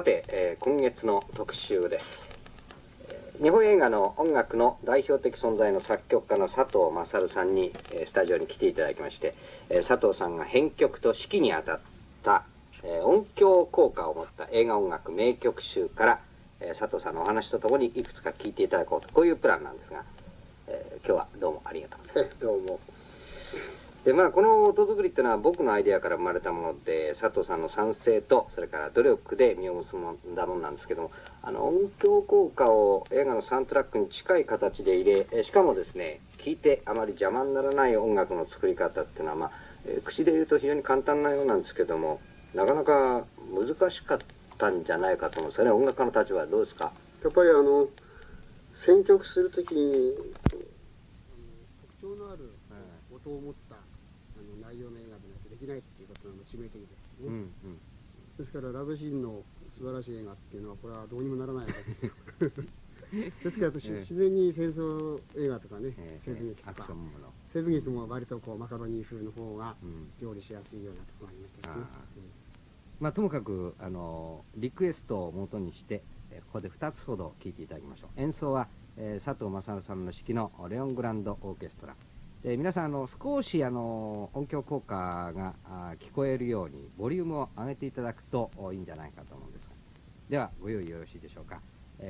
て、今月の特集です。日本映画の音楽の代表的存在の作曲家の佐藤勝さんにスタジオに来ていただきまして、佐藤さんが編曲と指揮にあたった音響効果を持った映画音楽名曲集から佐藤さんのお話とともにいくつか聞いていただこうと、こういうプランなんですが、今日はどうもありがとうございます。どうも。でこの音作りっていうのは僕のアイデアから生まれたもので、佐藤さんの賛成とそれから努力で実を結んだものなんですけども、音響効果を映画のサウンドトラックに近い形で入れ、しかもですね、聴いてあまり邪魔にならない音楽の作り方っていうのは、口で言うと非常に簡単なようなんですけども、なかなか難しかったんじゃないかと思うんですよね。音楽家の立場はどうですか？やっぱり選曲するときに特徴のある音を持った内容の映画でないとできないっていうことが致命的ですね。ですからラブシーンの素晴らしい映画っていうのはこれはどうにもならないわけですよ。ですから自然に戦争映画とかね、西部劇とか西部劇も割とこうマカロニ風の方が料理しやすいようなところがありますね。ともかくリクエストを元にしてここで2つほど聴いていただきましょう。演奏は、佐藤勝さんの指揮のレオングランドオーケストラで、皆さん少し音響効果が聞こえるようにボリュームを上げていただくといいんじゃないかと思うんですが、ではご用意よろしいでしょうか。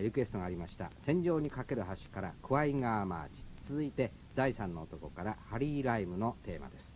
リクエストがありました「戦場にかける橋」から「クワイガーマーチ」、続いて第三の男から「ハリー・ライム」のテーマです。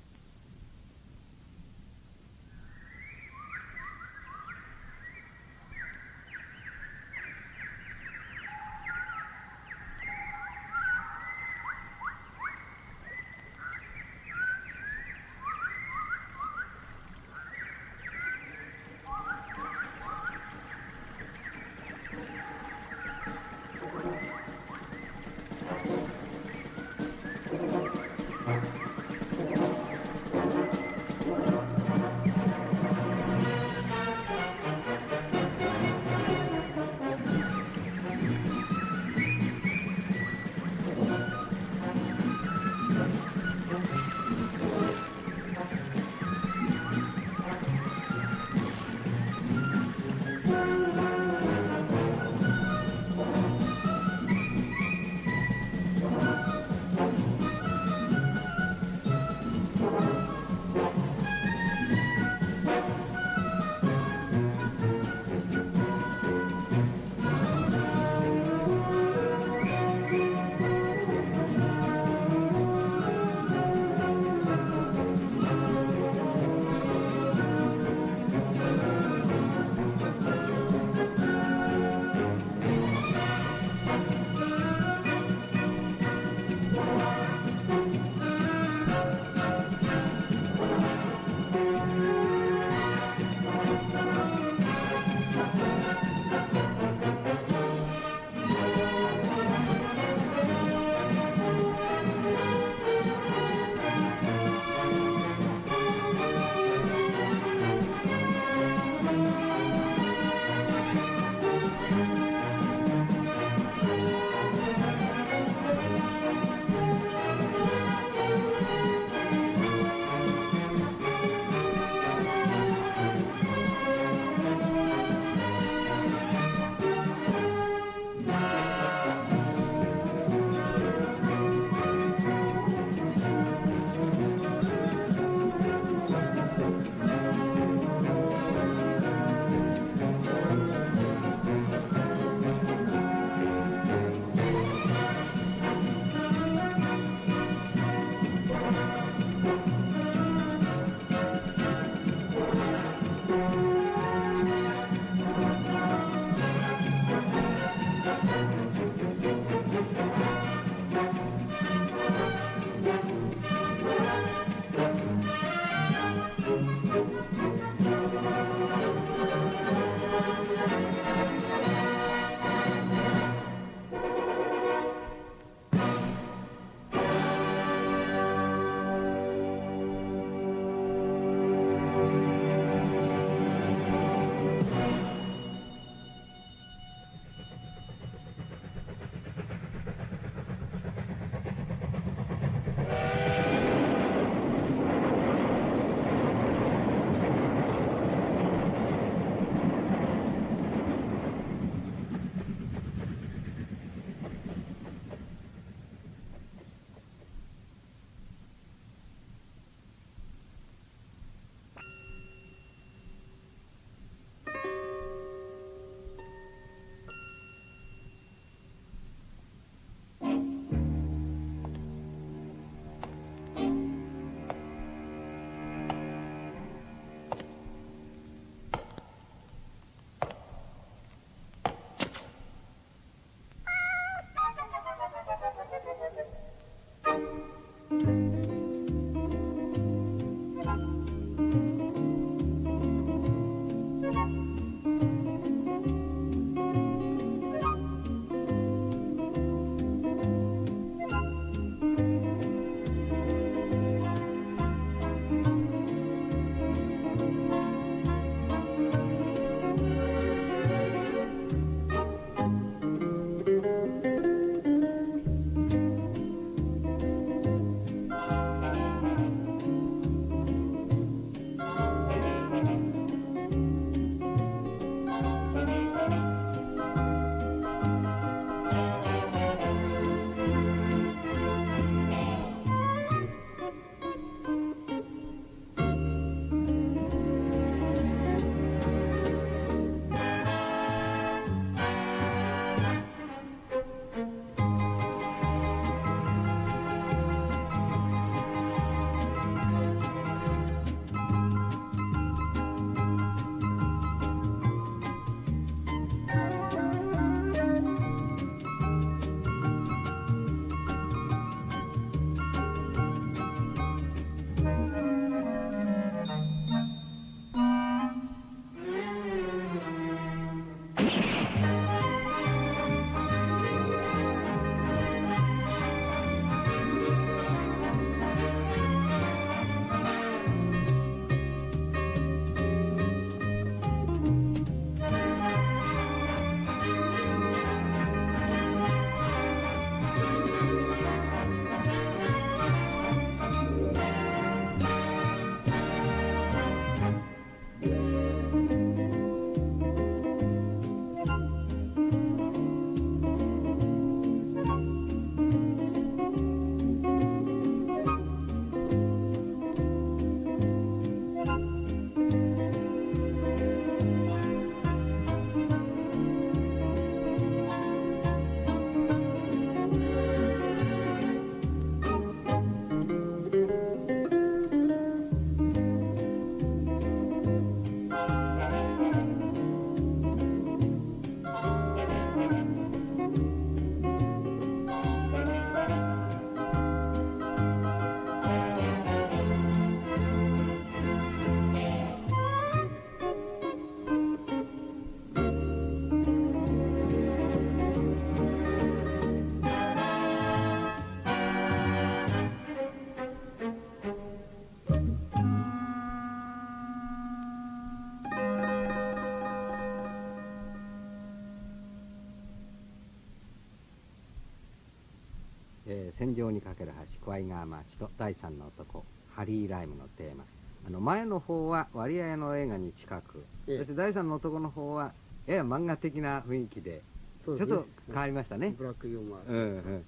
戦場にかける橋クワイガーマーチと第三の男ハリー・ライムのテーマ、前の方は割合の映画に近く、ええそして第三の男の方はやや漫画的な雰囲気でそうですねちょっと変わりましたね。ブラックユーモア、うんうん、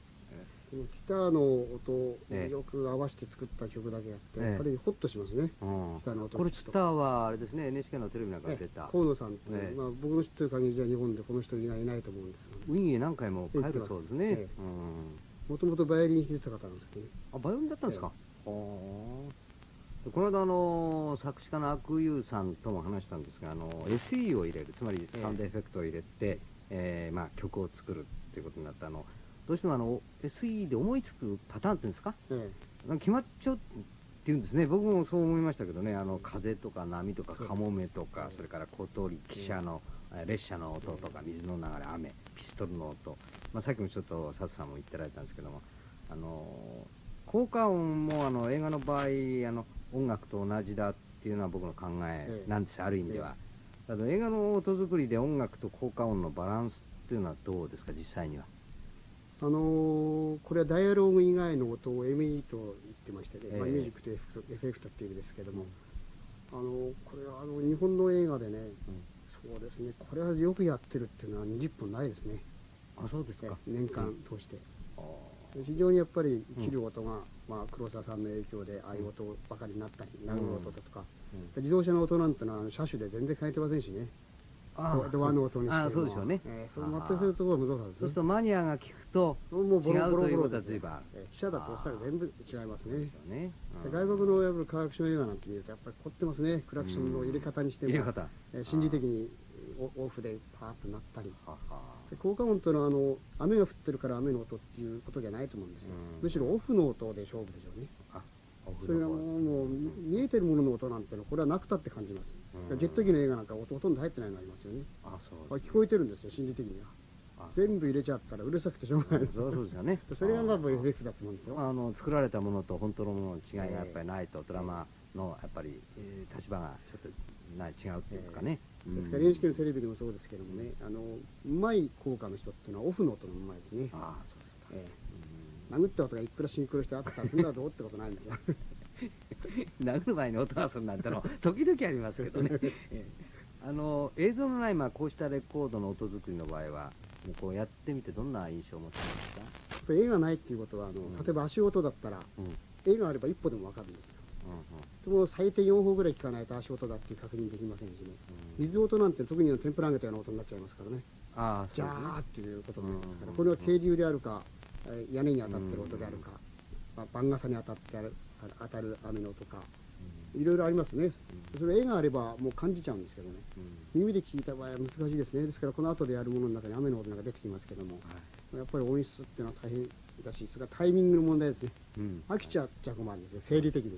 このギターの音をええよく合わせて作った曲だけあって、ええやっぱりホッとしますね、うんギターの音これツターはあれですね、 NHK のテレビなんかで出た、河野さんって、ええ僕の知ってる限りじゃ日本でこの人以外いないと思うんですが、ウィーンへ何回も帰るそうですね、ええうん、もともとバイオリン弾いてた方なんですけどね。あ、バイオリンだったんですか。はあ。この間作詞家の阿久悠さんとも話したんですが、SE を入れる、つまりサウンドエフェクトを入れて、まあ、曲を作るっていうことになった。どうしてもSE で思いつくパターンっていうんですか、え決まっちゃうっていうんですね。僕もそう思いましたけどね、風とか波とかカモメとか、それから小鳥、汽車の、列車の音とか、水の流れ、雨、ピストルの音、まあ、さっきもちょっと佐藤さんも言ってられたんですけども、効果音も映画の場合音楽と同じだっていうのは僕の考えなんです、ある意味では。ただ映画の音作りで音楽と効果音のバランスっていうのはどうですか、実際には。これはダイアローグ以外の音を ME と言ってましてね、ええミュージックとエフェクトっていう意味ですけども、これは日本の映画でね、そうですね、これはよくやってるっていうのは20本ないですね。あ、そうですか。年間通して、あ非常にやっぱり切る音が、黒沢さんの影響でああいう音ばかりになったり、殴る音だとか、自動車の音なんてのは車種で全然変えてませんしね、ドアの音にしても、そうでしょうね。そう全くそういうところは無造作ですね。そうするとマニアが聞くと違うということは随分ある。記者だとおっしゃる全部違いますね。ね、外国のやっぱり科学省映画なんて見るとやっぱり凝ってますね。クラクションの入れ方にしても、入れ方、心理的にオフでパーッとなったり、はは効果音というのは雨が降ってるから雨の音っていうことじゃないと思うんですよ。むしろオフの音で勝負でしょうね。それがもう見えてるものの音なんてのこれはなくたって感じます。ジェット機の映画なんか音ほとんど入ってないのありますよね。聞こえてるんですよ、心理的には。全部入れちゃったらうるさくてしょうがないです。そうですよね。それがまあエフェクトだと思うんですよ。作られたものと本当のものの違いがやっぱりないと、ドラマのやっぱり立場がちょっと違うっていうんですかね。ですから NHK のテレビでもそうですけどもね、うまい効果の人っていうのはオフの音がうまいですね。ああ、そうですか。殴った音がいくらシンクロしてあったらそんなどうってことないんですよ。殴る前に音がするなんての時々ありますけどね。映像のないこうしたレコードの音作りの場合はもうこうやってみてどんな印象を持ってますか。やっぱり絵がないっていうことは例えば足音だったら、絵があれば一歩でも分かるんですよ。でも最低4歩ぐらい聞かないと足音だっていう確認できませんしね、水音なんて特に天ぷら揚げたような音になっちゃいますからね、ジャーっていうことになりますから、これは渓流であるか屋根に当たってる音であるか、番傘に当たる雨の音か、いろいろありますね。それ絵があればもう感じちゃうんですけどね、耳で聞いた場合は難しいですね。ですからこの後でやるものの中に雨の音が出てきますけども、やっぱり音質っていうのは大変だし、それからタイミングの問題ですね。飽きちゃ困るんですよ、生理的に。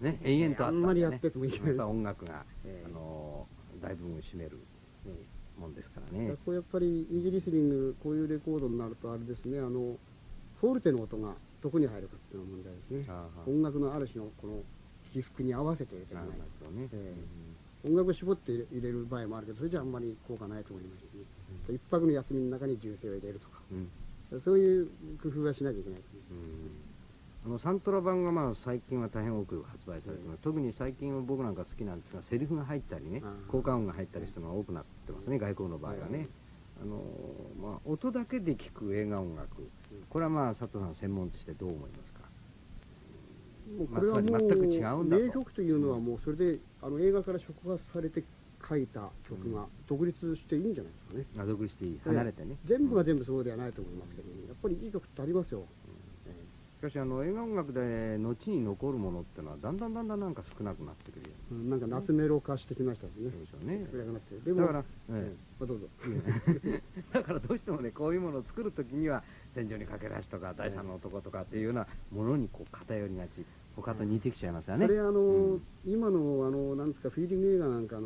ね、延々とあんまりやっててもいいけど、音楽が大部分を占めるもんですからね。これやっぱりイージーリスニング、こういうレコードになるとあれですね、フォルテの音がどこに入るかっていうのが問題ですね。音楽のある種のこの起伏に合わせて入れていかないと、音楽を絞って入れる場合もあるけど、それじゃあんまり効果ないと思いますしね。一泊の休みの中に銃声を入れるとか、そういう工夫はしなきゃいけないですね。サントラ版が最近は大変多く発売されています。特に最近は僕なんか好きなんですが、セリフが入ったりね、効果音が入ったりしてるのが多くなってますね、外国の場合はね。音だけで聴く映画音楽、これは佐藤さん専門としてどう思いますか。これはもう全く違うんだと。名曲というのはもうそれで映画から触発されて書いた曲が独立していいんじゃないですかね。独立していい、離れてね。全部が全部そうではないと思いますけど、やっぱりいい曲ってありますよ。しかし映画音楽で後に残るものっていうのはだんだんなんか少なくなってくるよなんか夏メロ化してきましたしね。そうでしょうね。少なくなってでもだから、どうぞ。だからどうしてもね、こういうものを作るときには戦場にかける橋とか第三の男とかっていうようなものに偏りがち、他と似てきちゃいますよね。それ今のなんですか、フィーリング映画なんか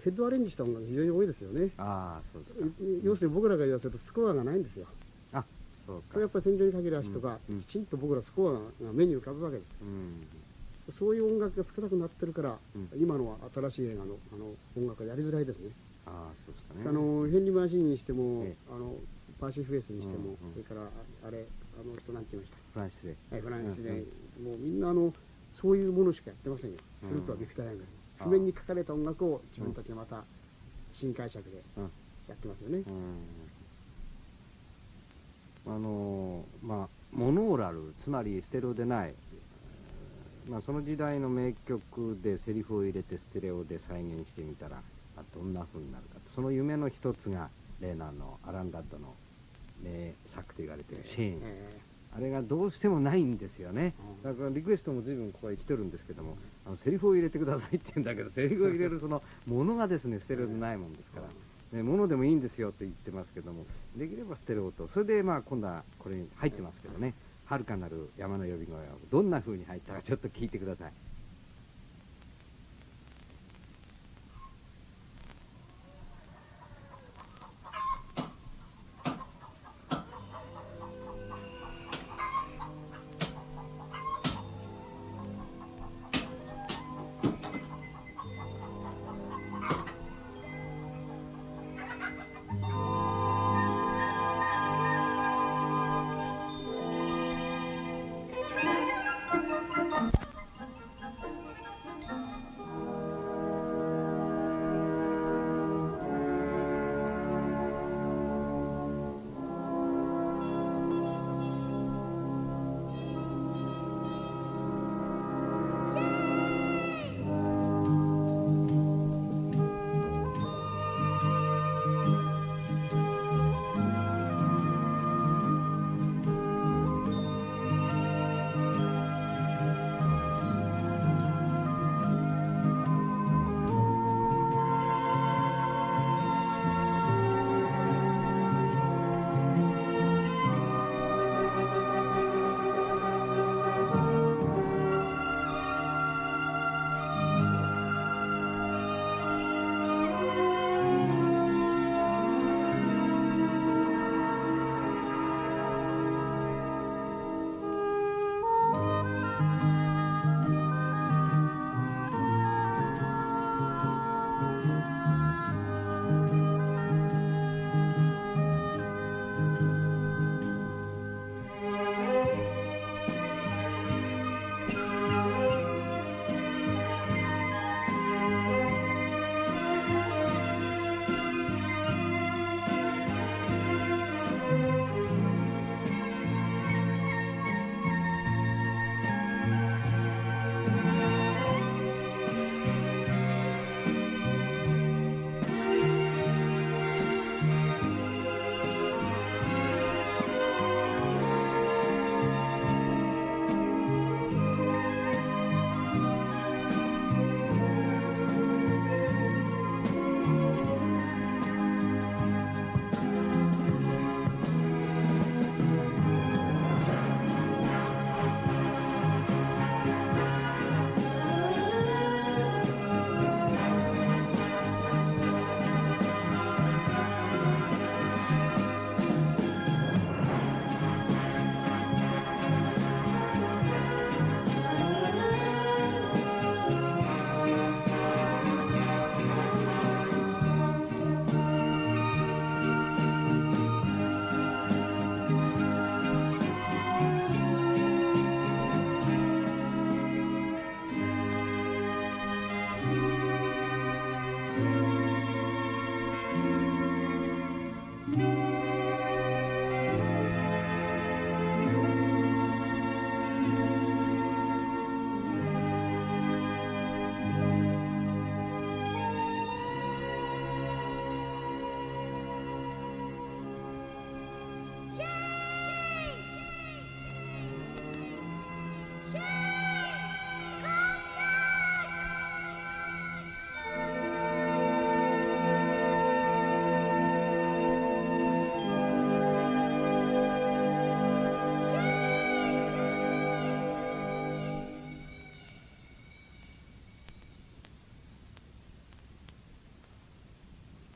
ヘッドアレンジした音楽非常に多いですよね。ああ、そうですか。要するに僕らが言わせるとスコアがないんですよ。あ、そうか。これやっぱり戦場にかける橋とか、きちんと僕らスコアが目に浮かぶわけです。そういう音楽が少なくなってるから、今の新しい映画の音楽がやりづらいですね。ああ、そうですかね。ヘンリー・マシーンにしても、パーシー・フェイスにしても、それから人なんて言いました。フランスで、フランスで、もうみんなそういうものしかやってませんよ。フルートはビクター・ヤング。譜面に書かれた音楽を自分たちでまた新解釈でやってますよね。まあモノーラル、つまりステレオでない、その時代の名曲でセリフを入れてステレオで再現してみたらどんな風になるか、その夢の一つがレーナーのアラン・ラッドの名作と言われているシェーン、あれがどうしてもないんですよね。だからリクエストも随分ここへ来てるんですけども、セリフを入れてくださいって言うんだけど、セリフを入れるそのものがですねステレオでないもんですから、ものでもいいんですよと言ってますけども、できればステレオと、それで今度はこれに入ってますけどね、遥かなる山の呼び声をどんな風に入ったかちょっと聞いてください。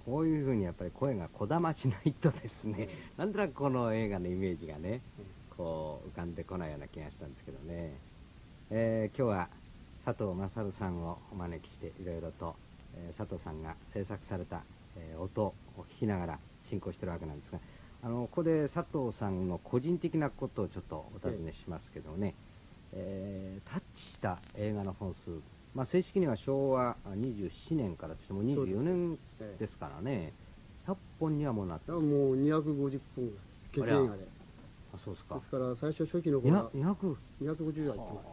こういうふうにやっぱり声がこだましないとですね、なんとなくこの映画のイメージがね、こう浮かんでこないような気がしたんですけどね。今日は佐藤勝さんをお招きしていろいろと、佐藤さんが制作された、音を聞きながら進行してるわけなんですが、ここで佐藤さんの個人的なことをちょっとお尋ねしますけどね、タッチした映画の本数、正式には昭和27年からとしても24年ですからね、100本にはもうなってもう250本ぐらい、劇映画で。あ、そうですか。ですから最初初期の頃は200 250は行ってます。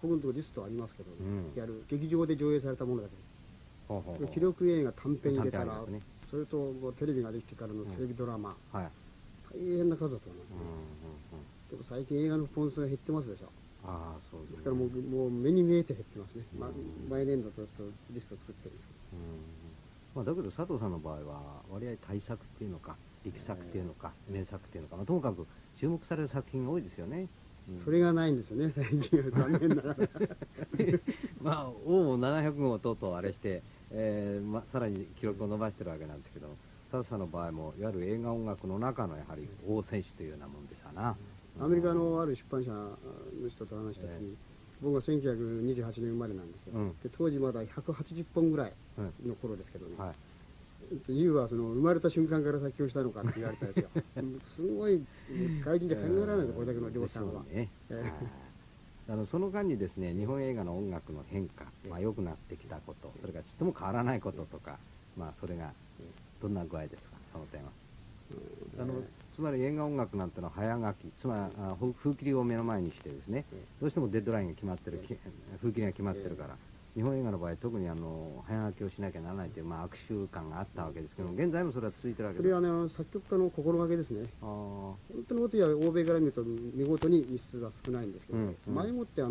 僕のところリストありますけど、うんやる劇場で上映されたものだけほうほうほうど、記録映画短編入れたら、短編ありますねそれともうテレビができてからのテレビドラマ、はい大変な数だと思います、でも最近映画の本数が減ってますでしょ。ああそうですからもう目に見えて減ってますね、毎年度ずっとリストを作ってるんですけど、だけど佐藤さんの場合は割合大作っていうのか力作っていうのか名作っていうのか、ともかく注目される作品が多いですよね。それがないんですよね、最近は残念ながら。王も700号をとうとうあれして、さらに記録を伸ばしてるわけなんですけど、佐藤さんの場合もいわゆる映画音楽の中のやはり王選手というようなもんですわな。アメリカのある出版社の人と話した時に、僕は1928年生まれなんですよ、で当時まだ180本ぐらいの頃ですけどね、ユウはその生まれた瞬間から作曲したのかって言われたんですよ。すごい外人じゃ考えられないです、これだけの量産は。その間にですね、日本映画の音楽の変化、良くなってきたこと、それからちっとも変わらないこととか、それがどんな具合ですか、その点は。つまり映画音楽なんてのは早書き、つまり風切りを目の前にしてですね、どうしてもデッドラインが決まってる、風切りが決まってるから、日本映画の場合特に早書きをしなきゃならないという、悪習慣があったわけですけど、現在もそれは続いてるわけです。それは作曲家の心がけですね。本当のことや欧米から見ると見事に日数は少ないんですけど、前もって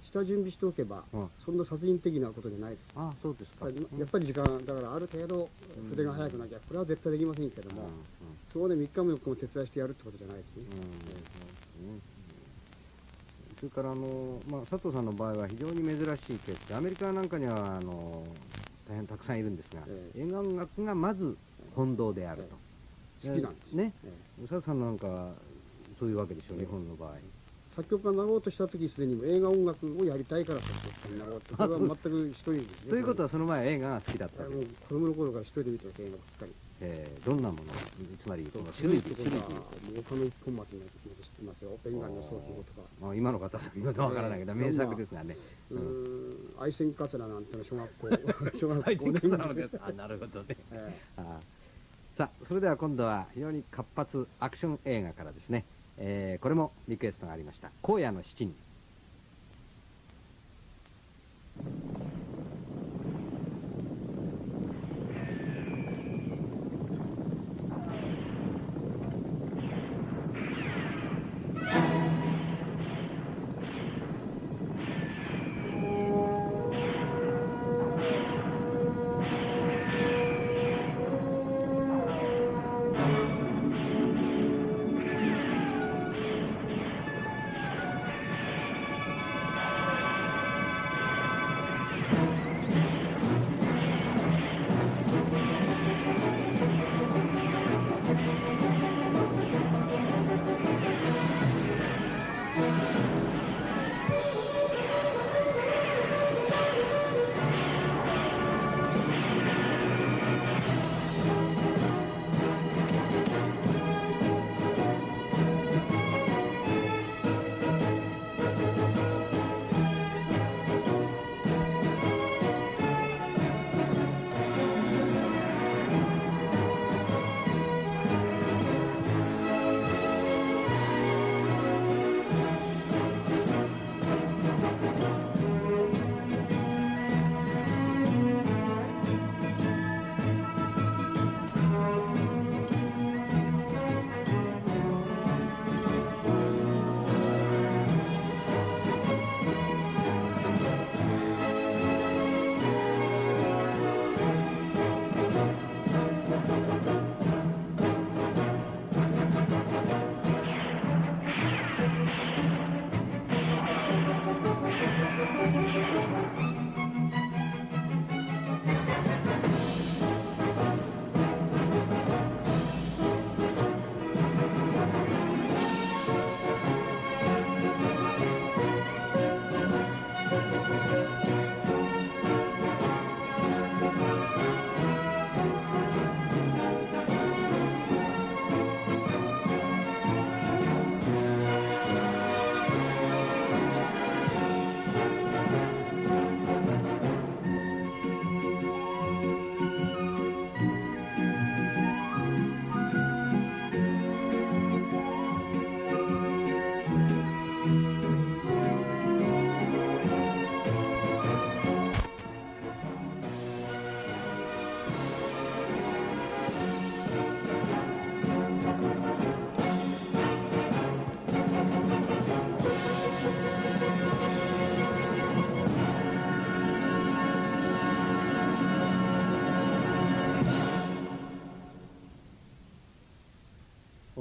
下準備しておけば、そんな殺人的なことじゃないです。ああ、そうですか。やっぱり時間だからある程度筆が速くなきゃこれは絶対できませんけども、そこで3日も4日も手伝いしてやるってことじゃないですね。それから佐藤さんの場合は非常に珍しいケースで、アメリカなんかには大変たくさんいるんですが、映画音楽がまず本道であると。好きなんですね。佐藤さんなんかはそういうわけでしょう、日本の場合。作曲家になろうとした時すでに映画音楽をやりたいから作曲家になろうって、これは全く一人ですね。ということはその前映画が好きだったわけです。子供の頃から一人で見てました映画ばっかり。どんなもの、つまり種類で他の一本松のやつ知ってますよ。ベンガルの葬儀とか。今の方は言うとわからないけど名作ですがね。愛染桂なんての小学校愛染桂のです。なるほどね。さあそれでは今度は非常に活発アクション映画からですね。これもリクエストがありました「荒野の七人」。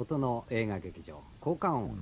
音の映画劇場効果音を